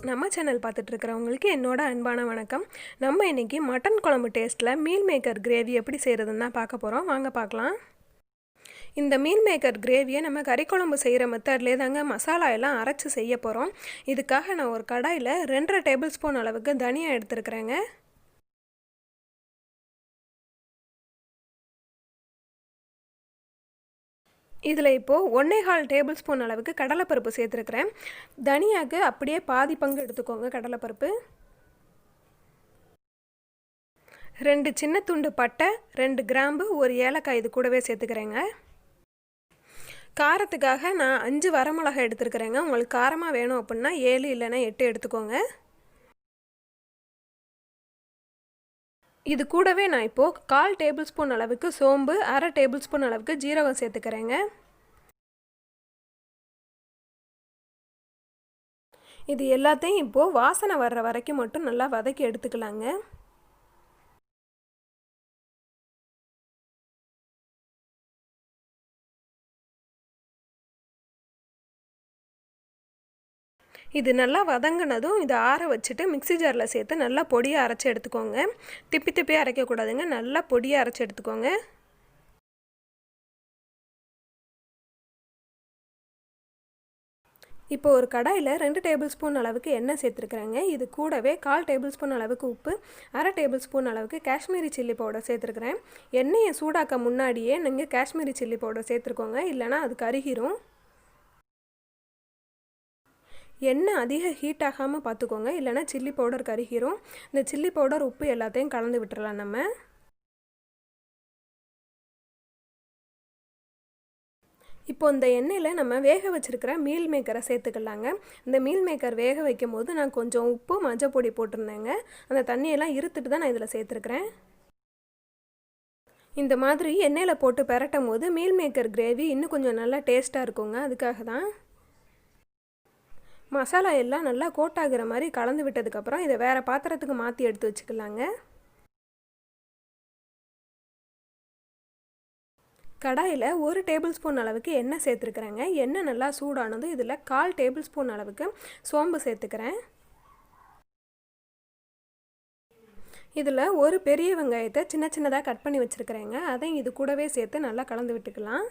நம்ம சேனல் பார்த்துட்டு இருக்கிறவங்களுக்கு என்னோட அன்பான வணக்கம். நம்ம இன்னைக்கு மட்டன் குழம்பு டேஸ்ட்டில் மீல் மேக்கர் கிரேவி எப்படி செய்கிறதுன்னு தான் பார்க்க போகிறோம். வாங்க பார்க்கலாம். இந்த மீல் மேக்கர் கிரேவியை நம்ம கறி குழம்பு செய்கிற மெத்தட்லேயே தாங்க மசாலா எல்லாம் அரைச்சி செய்ய போகிறோம். இதுக்காக நான் ஒரு கடாயில் 2.5 டேபிள் ஸ்பூன் அளவுக்கு தனியா எடுத்துருக்குறேங்க. இதில் இப்போது 1.25 டேபிள் ஸ்பூன் அளவுக்கு கடலைப்பருப்பு சேர்த்துருக்குறேன். தனியாவுக்கு அப்படியே பாதி பங்கு எடுத்துக்கோங்க. கடலைப்பருப்பு 2 சின்ன துண்டு பட்டை, 2 கிராம்பு, 1 ஏலக்காய் இது கூடவே சேர்த்துக்கிறேங்க. காரத்துக்காக நான் 5 வரமிளகாய் எடுத்துருக்குறேங்க. உங்களுக்கு காரமாக வேணும் அப்படின்னா 7 இல்லைன்னா 8 எடுத்துக்கோங்க. இது கூடவே நான் இப்போது 1/4 டேபிள் ஸ்பூன் அளவுக்கு சோம்பு, 1/2 டேபிள் ஸ்பூன் அளவுக்கு ஜீரகம் சேர்த்துக்கிறேங்க. இது எல்லாத்தையும் இப்போது வாசனை வர்ற வரைக்கும் மட்டும் நல்லா வதக்கி எடுத்துக்கலாங்க. இது நல்லா வதங்கினதும் இதை ஆற வச்சுட்டு மிக்ஸி ஜாரில் சேர்த்து நல்லா பொடியாக அரைச்சி எடுத்துக்கோங்க. திப்பி திப்பியாக அரைக்கக்கூடாதுங்க, நல்லா பொடியாக அரைச்சி எடுத்துக்கோங்க. இப்போ ஒரு கடாயில் 2 டேபிள் ஸ்பூன் அளவுக்கு எண்ணெய் சேர்த்துருக்குறேங்க. இது கூடவே 1/4 டேபிள் ஸ்பூன் அளவுக்கு உப்பு, 1/2 டேபிள் ஸ்பூன் அளவுக்கு காஷ்மீரி சில்லி பவுடர் சேர்த்துருக்குறேன். எண்ணெயை சூடாக்க முன்னாடியே நீங்கள் காஷ்மீரி சில்லி பவுடர் சேர்த்துருக்கோங்க, இல்லைனா அது கருகிரும். எண்ணெய் அதிக ஹீட் ஆகாமல் பார்த்துக்கோங்க, இல்லைனா சில்லி பவுடர் கருகிரும். இந்த சில்லி பவுடர், உப்பு எல்லாத்தையும் கலந்து விட்டுறலாம். நம்ம இப்போ இந்த எண்ணெயில் நம்ம வேக வச்சுருக்கிற மீல் மேக்கரை சேர்த்துக்கலாங்க. இந்த மீல் மேக்கர் வேக வைக்கும் போது நான் கொஞ்சம் உப்பு, மஞ்சள் பொடி போட்டிருந்தேங்க. அந்த தண்ணியெல்லாம் இருத்துட்டு தான் நான் இதில் சேர்த்துருக்குறேன். இந்த மாதிரி எண்ணெயில் போட்டு பெரட்டும் போது மீல் மேக்கர் கிரேவி இன்னும் கொஞ்சம் நல்லா டேஸ்ட்டாக இருக்குங்க. அதுக்காக தான். மசாலா எல்லாம் நல்லா கோட்டாகிற மாதிரி கலந்து விட்டதுக்கப்புறம் இதை வேறு பாத்திரத்துக்கு மாற்றி எடுத்து வச்சுக்கலாங்க. கடாயில் 1 டேபிள் ஸ்பூன் அளவுக்கு எண்ணெய் சேர்த்துருக்குறேங்க. எண்ணெய் நல்லா சூடானதும் இதில் 1/4 டேபிள் ஸ்பூன் அளவுக்கு சோம்பு சேர்த்துக்கிறேன். இதில் ஒரு பெரிய வெங்காயத்தை சின்ன சின்னதாக கட் பண்ணி வச்சுருக்கிறேங்க. அதையும் இது கூடவே சேர்த்து நல்லா கலந்து விட்டுக்கலாம்.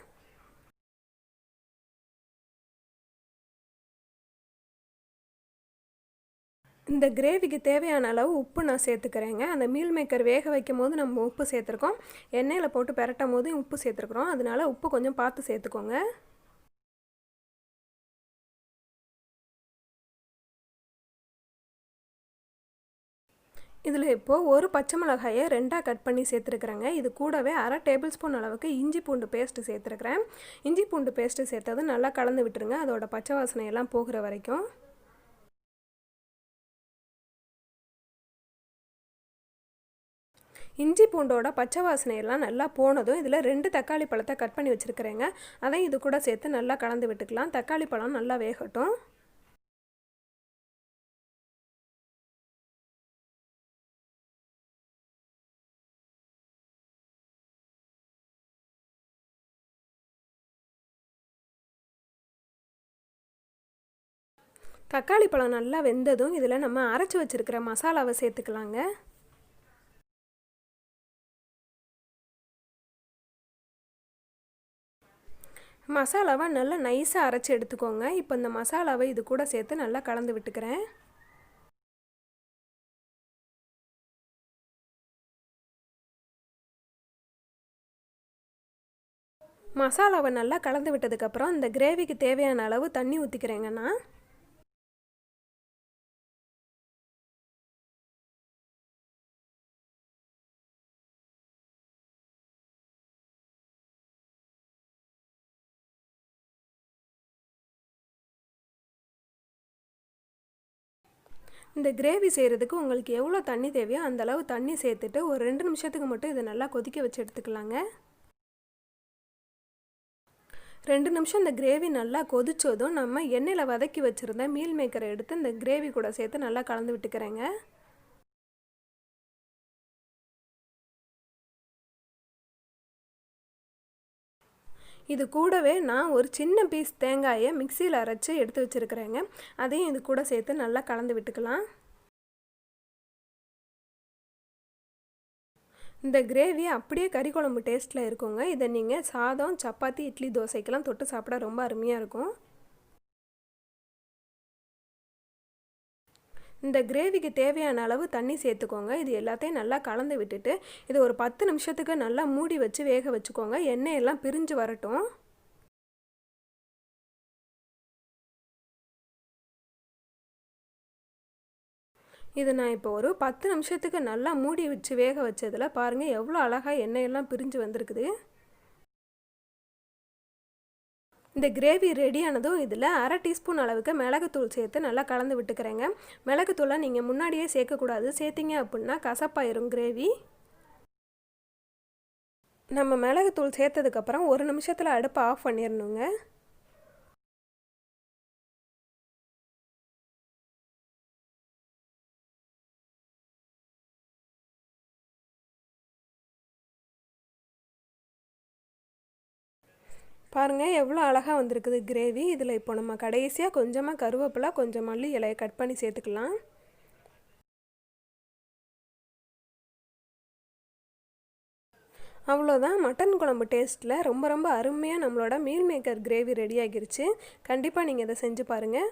இந்த கிரேவிக்கு தேவையான அளவு உப்பு நான் சேர்த்துக்கிறேங்க. அந்த மீல் மேக்கர் வேக வைக்கும் போது நம்ம உப்பு சேர்த்துருக்கோம், எண்ணெயில் போட்டு பெரட்டும் போது உப்பு சேர்த்துருக்குறோம். அதனால உப்பு கொஞ்சம் பார்த்து சேர்த்துக்கோங்க. இதில் இப்போது ஒரு பச்சை மிளகாயை 2ஆக கட் பண்ணி சேர்த்துருக்குறேங்க. இது கூடவே 1/2 டேபிள் ஸ்பூன் அளவுக்கு இஞ்சி பூண்டு பேஸ்ட்டு சேர்த்துருக்குறேன். இஞ்சி பூண்டு பேஸ்ட்டு சேர்த்தது நல்லா கலந்து விட்டுருங்க, அதோட பச்சை வாசனையெல்லாம் போகிற வரைக்கும். இஞ்சி பூண்டோட பச்சை வாசனையெல்லாம் நல்லா போனதும் இதில் 2 தக்காளி பழத்தை கட் பண்ணி வச்சுருக்கிறேங்க. அதையும் இது கூட சேர்த்து நல்லா கலந்து விட்டுக்கலாம். தக்காளி பழம் நல்லா வேகட்டும். தக்காளி பழம் நல்லா வெந்ததும் இதில் நம்ம அரைச்சி வச்சுருக்கிற மசாலாவை சேர்த்துக்கலாங்க. மசாலாவை நல்லா நைஸாக அரைச்சி எடுத்துக்கோங்க. இப்போ இந்த மசாலாவை இது கூட சேர்த்து நல்லா கலந்து விட்டுக்கிறேன். மசாலாவை நல்லா கலந்து விட்டதுக்கப்புறம் இந்த கிரேவிக்கு தேவையான அளவு தண்ணி ஊற்றிக்கிறேங்கண்ணா. இந்த கிரேவி செய்கிறதுக்கு உங்களுக்கு எவ்வளோ தண்ணி தேவையோ அந்தளவு தண்ணி சேர்த்துட்டு ஒரு 2 நிமிஷத்துக்கு மட்டும் இதை நல்லா கொதிக்க வச்சு எடுத்துக்கலாங்க. 2 நிமிஷம் இந்த கிரேவி நல்லா கொதிச்சதும் நம்ம எண்ணெயில் வதக்கி வச்சுருந்த மீல் மேக்கரை எடுத்து இந்த கிரேவி கூட சேர்த்து நல்லா கலந்து விட்டுக்கிறேங்க. இது கூடவே நான் ஒரு சின்ன பீஸ் தேங்காயை மிக்சியில் அரைச்சி எடுத்து வச்சுருக்கிறேங்க. அதையும் இது கூட சேர்த்து நல்லா கலந்து விட்டுக்கலாம். இந்த கிரேவி அப்படியே கறி குழம்பு டேஸ்ட்டில் இருக்குங்க. இதை நீங்கள் சாதம், சப்பாத்தி, இட்லி, தோசைக்கெல்லாம் தொட்டு சாப்பிட ரொம்ப அருமையாக இருக்கும். இந்த கிரேவிக்கு தேவையான அளவு தண்ணி சேர்த்துக்கோங்க. இது எல்லாத்தையும் நல்லா கலந்து விட்டுட்டு இதை ஒரு 10 நிமிஷத்துக்கு நல்லா மூடி வச்சு வேக வச்சுக்கோங்க. எண்ணெயெல்லாம் பிரிஞ்சு வரட்டும். இது நான் இப்போ ஒரு 10 நிமிஷத்துக்கு நல்லா மூடி வச்சு வேக வச்சதில் பாருங்கள் எவ்வளோ அழகாக எண்ணெயெல்லாம் பிரிஞ்சு வந்திருக்குது. இந்த கிரேவி ரெடியானதும் இதில் 1/2 டீஸ்பூன் அளவுக்கு மிளகுத்தூள் சேர்த்து நல்லா கலந்து விட்டுக்கிறேங்க. மிளகுத்தூளை நீங்கள் முன்னாடியே சேர்க்கக்கூடாது. சேர்த்திங்க அப்படின்னா கசப்பாயிரும் கிரேவி. நம்ம மிளகுத்தூள் சேர்த்ததுக்கப்புறம் 1 நிமிஷத்தில் அடுப்பை ஆஃப் பண்ணிடணுங்க. பாருங்கள் எவ்வளோ அழகாக வந்திருக்குது கிரேவி. இதில் இப்போ நம்ம கடைசியாக கொஞ்சமாக கருவேப்பிலை, கொஞ்சம் மல்லி இலையை கட் பண்ணி சேர்த்துக்கலாம். அவ்வளோதான், மட்டன் குழம்பு டேஸ்ட்டில் ரொம்ப ரொம்ப அருமையாக நம்மளோட மீல் மேக்கர் கிரேவி ரெடி ஆகிருச்சு. கண்டிப்பாக நீங்கள் இதை செஞ்சு பாருங்கள்.